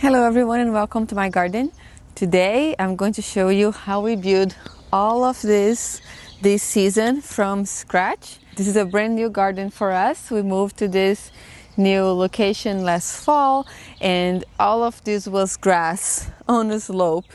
Hello everyone and welcome to my garden. Today I'm going to show you how we build all of this season from scratch. This is a brand new garden for us. We moved to this new location last fall and all of this was grass on a slope.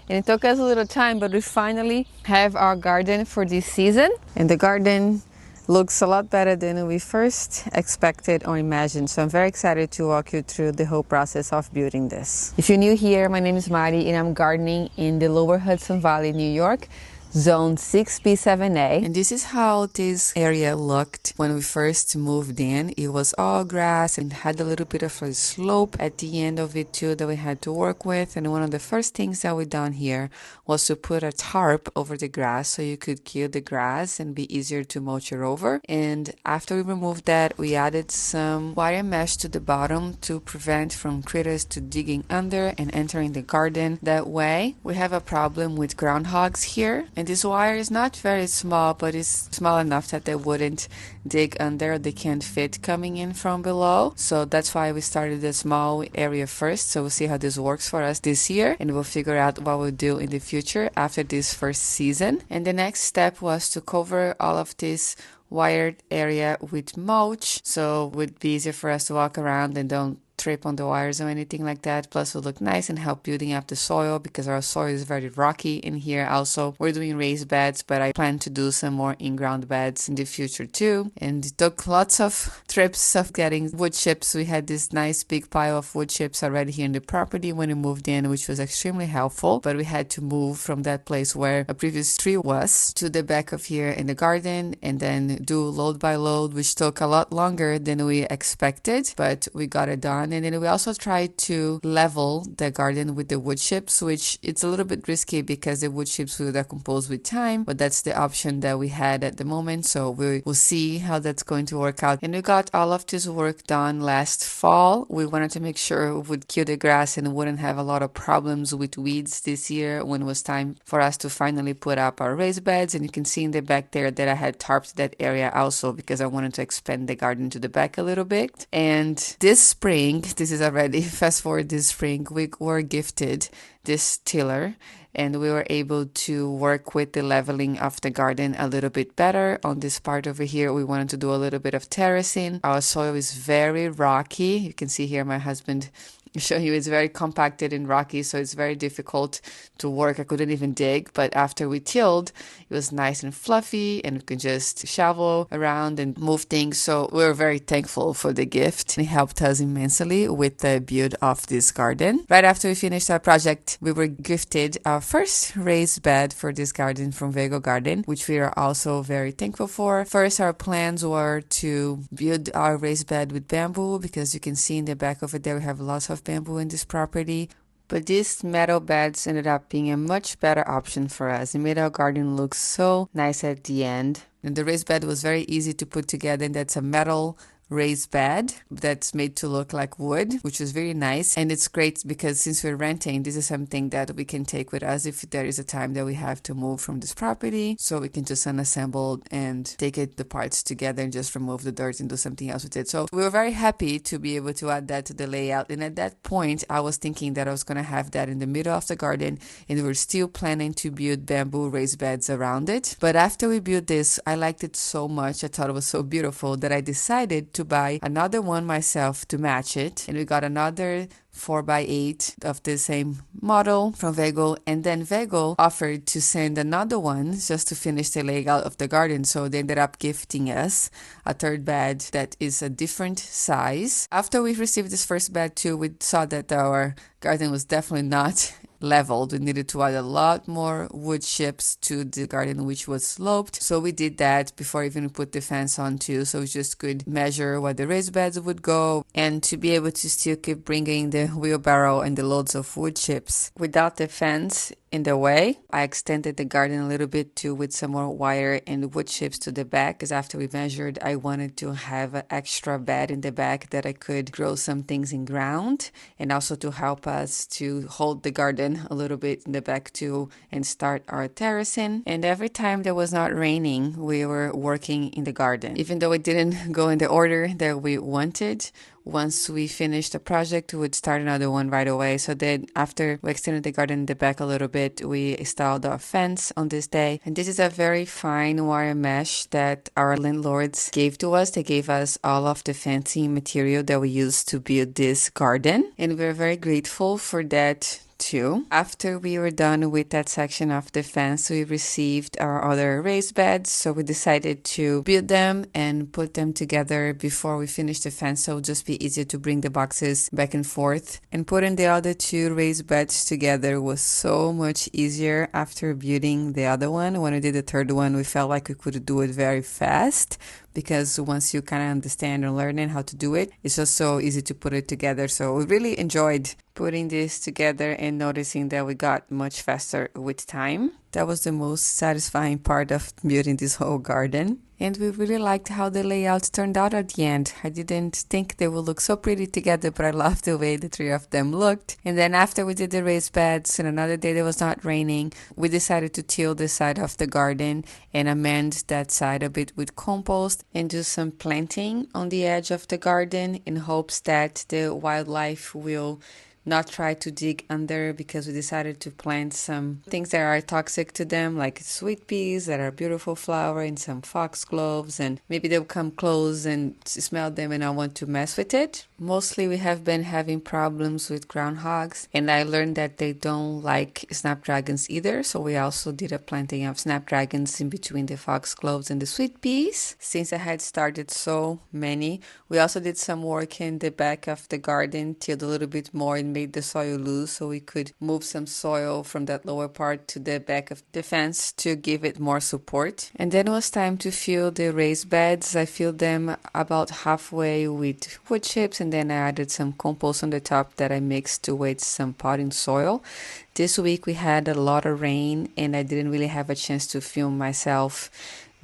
And it took us a little time, but we finally have our garden for this season. And the garden looks a lot better than we first expected or imagined. So I'm very excited to walk you through the whole process of building this. If you're new here, my name is Mari and I'm gardening in the Lower Hudson Valley, New York, Zone 6B7A. And this is how this area looked when we first moved in. It was all grass and had a little bit of a slope at the end of it too that we had to work with. And one of the first things that we done here was to put a tarp over the grass so you could kill the grass and be easier to mulch it over. And after we removed that, we added some wire mesh to the bottom to prevent from critters to digging under and entering the garden. That way, we have a problem with groundhogs here. And this wire is not very small, but it's small enough that they wouldn't dig under. They can't fit coming in from below. So that's why we started a small area first. So we'll see how this works for us this year. And we'll figure out what we'll do in the future after this first season. And the next step was to cover all of this wired area with mulch. So it would be easier for us to walk around and don't trip on the wires or anything like that. Plus it will look nice and help building up the soil because our soil is very rocky in here. Also, we're doing raised beds, but I plan to do some more in-ground beds in the future too. And it took lots of trips of getting wood chips. We had this nice big pile of wood chips already here in the property when we moved in, which was extremely helpful. But we had to move from that place where a previous tree was to the back of here in the garden and then do load by load, which took a lot longer than we expected, but we got it done. And then we also tried to level the garden with the wood chips, which it's a little bit risky because the wood chips will decompose with time, but that's the option that we had at the moment. So we will see how that's going to work out. And we got all of this work done last fall. We wanted to make sure we would kill the grass and wouldn't have a lot of problems with weeds this year when it was time for us to finally put up our raised beds. And you can see in the back there that I had tarped that area also because I wanted to expand the garden to the back a little bit. And this spring, this is already fast forward this spring, we were gifted this tiller and we were able to work with the leveling of the garden a little bit better. On this part over here, we wanted to do a little bit of terracing. Our soil is very rocky. You can see here my husband show you it's very compacted and rocky, so it's very difficult to work. I couldn't even dig, but after we tilled, it was nice and fluffy and we could just shovel around and move things. So we were very thankful for the gift. It helped us immensely with the build of this garden. Right after we finished our project, we were gifted our first raised bed for this garden from Vego Garden, which we are also very thankful for. First, our plans were to build our raised bed with bamboo because you can see in the back over there we have lots of bamboo in this property. But these metal beds ended up being a much better option for us. It made our garden look so nice at the end. And the raised bed was very easy to put together, and that's a metal raised bed that's made to look like wood, which is very nice. And it's great because since we're renting, this is something that we can take with us if there is a time that we have to move from this property. So we can just unassemble and take it the parts together and just remove the dirt and do something else with it. So we were very happy to be able to add that to the layout. And at that point, I was thinking that I was going to have that in the middle of the garden, and we were still planning to build bamboo raised beds around it. But after we built this, I liked it so much. I thought it was so beautiful that I decided to buy another one myself to match it. And we got another 4x8 of the same model from Vego, and then Vego offered to send another one just to finish the layout of the garden. So they ended up gifting us a third bed that is a different size. After we received this first bed too, we saw that our garden was definitely not leveled. We needed to add a lot more wood chips to the garden, which was sloped. So we did that before even put the fence on too. So we just could measure where the raised beds would go and to be able to still keep bringing the wheelbarrow and the loads of wood chips without the fence in the way. I extended the garden a little bit too with some more wire and wood chips to the back because after we measured, I wanted to have an extra bed in the back that I could grow some things in ground and also to help us to hold the garden a little bit in the back too and start our terracing. And every time there was not raining, we were working in the garden. Even though it didn't go in the order that we wanted, once we finished the project, we would start another one right away. So then after we extended the garden in the back a little bit, we installed a fence on this day. And this is a very fine wire mesh that our landlords gave to us. They gave us all of the fencing material that we used to build this garden. And we're very grateful for that too. After we were done with that section of the fence, we received our other raised beds, so we decided to build them and put them together before we finished the fence, so it would just be easier to bring the boxes back and forth. And putting the other two raised beds together was so much easier after building the other one. When we did the third one, we felt like we could do it very fast, because once you kind of understand and learning how to do it, it's just so easy to put it together. So we really enjoyed putting this together and noticing that we got much faster with time. That was the most satisfying part of building this whole garden. And we really liked how the layout turned out at the end. I didn't think they would look so pretty together, but I loved the way the three of them looked. And then after we did the raised beds and another day that was not raining, we decided to till the side of the garden and amend that side a bit with compost and do some planting on the edge of the garden in hopes that the wildlife will not try to dig under, because we decided to plant some things that are toxic to them, like sweet peas that are beautiful flower and some foxgloves, and maybe they'll come close and smell them and I want to mess with it. Mostly we have been having problems with groundhogs, and I learned that they don't like snapdragons either, so we also did a planting of snapdragons in between the foxgloves and the sweet peas, since I had started so many. We also did some work in the back of the garden, tilled a little bit more and made the soil loose so we could move some soil from that lower part to the back of the fence to give it more support. And then it was time to fill the raised beds. I filled them about halfway with wood chips, and then I added some compost on the top that I mixed with some potting soil. This week we had a lot of rain and I didn't really have a chance to film myself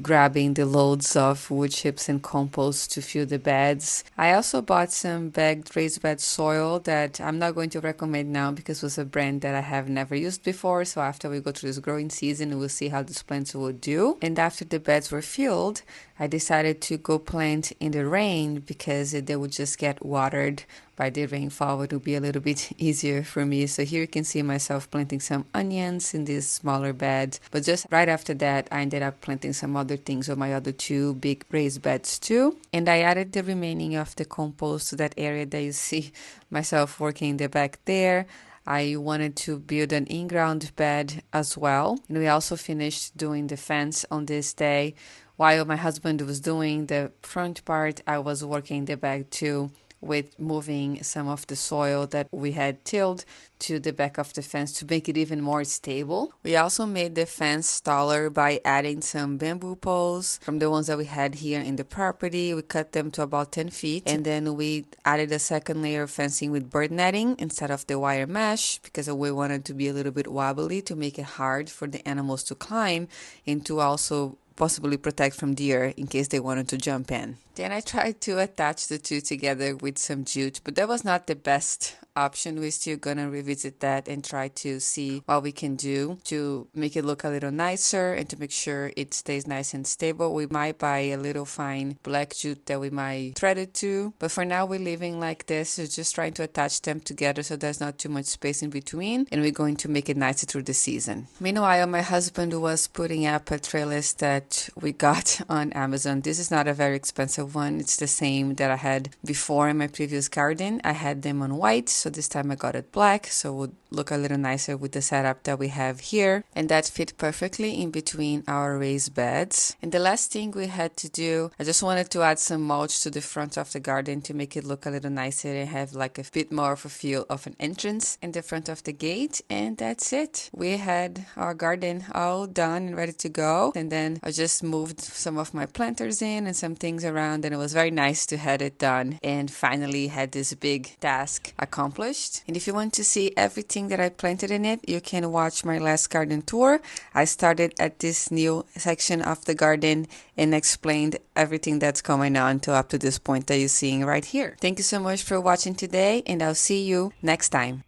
grabbing the loads of wood chips and compost to fill the beds. I also bought some bagged raised bed soil that I'm not going to recommend now because it was a brand that I have never used before. So after we go through this growing season, we'll see how these plants will do. And after the beds were filled, I decided to go plant in the rain because they would just get watered by the rainfall. It will be a little bit easier for me. So here you can see myself planting some onions in this smaller bed. But just right after that, I ended up planting some other things on my other two big raised beds too. And I added the remaining of the compost to that area that you see myself working in the back there. I wanted to build an in-ground bed as well. And we also finished doing the fence on this day. While my husband was doing the front part, I was working in the back too, with moving some of the soil that we had tilled to the back of the fence to make it even more stable. We also made the fence taller by adding some bamboo poles from the ones that we had here in the property. We cut them to about 10 feet, and then we added a second layer of fencing with bird netting instead of the wire mesh because we wanted to be a little bit wobbly to make it hard for the animals to climb and to also possibly protect from deer in case they wanted to jump in. Then I tried to attach the two together with some jute, but that was not the best option. We're still gonna revisit that and try to see what we can do to make it look a little nicer and to make sure it stays nice and stable. We might buy a little fine black jute that we might thread it to, but for now we're leaving like this, so just trying to attach them together so there's not too much space in between, and we're going to make it nicer through the season. Meanwhile, my husband was putting up a trellis that we got on Amazon. This is not a very expensive one. It's the same that I had before in my previous garden. I had them on white, so this time I got it black, so it would look a little nicer with the setup that we have here, and that fit perfectly in between our raised beds. And the last thing we had to do, I just wanted to add some mulch to the front of the garden to make it look a little nicer and have like a bit more of a feel of an entrance in the front of the gate, and that's it. We had our garden all done and ready to go, and then I just moved some of my planters in and some things around, and it was very nice to have it done and finally had this big task accomplished. And if you want to see everything that I planted in it, you can watch my last garden tour. I started at this new section of the garden and explained everything that's going on to up to this point that you're seeing right here. Thank you so much for watching today, and I'll see you next time.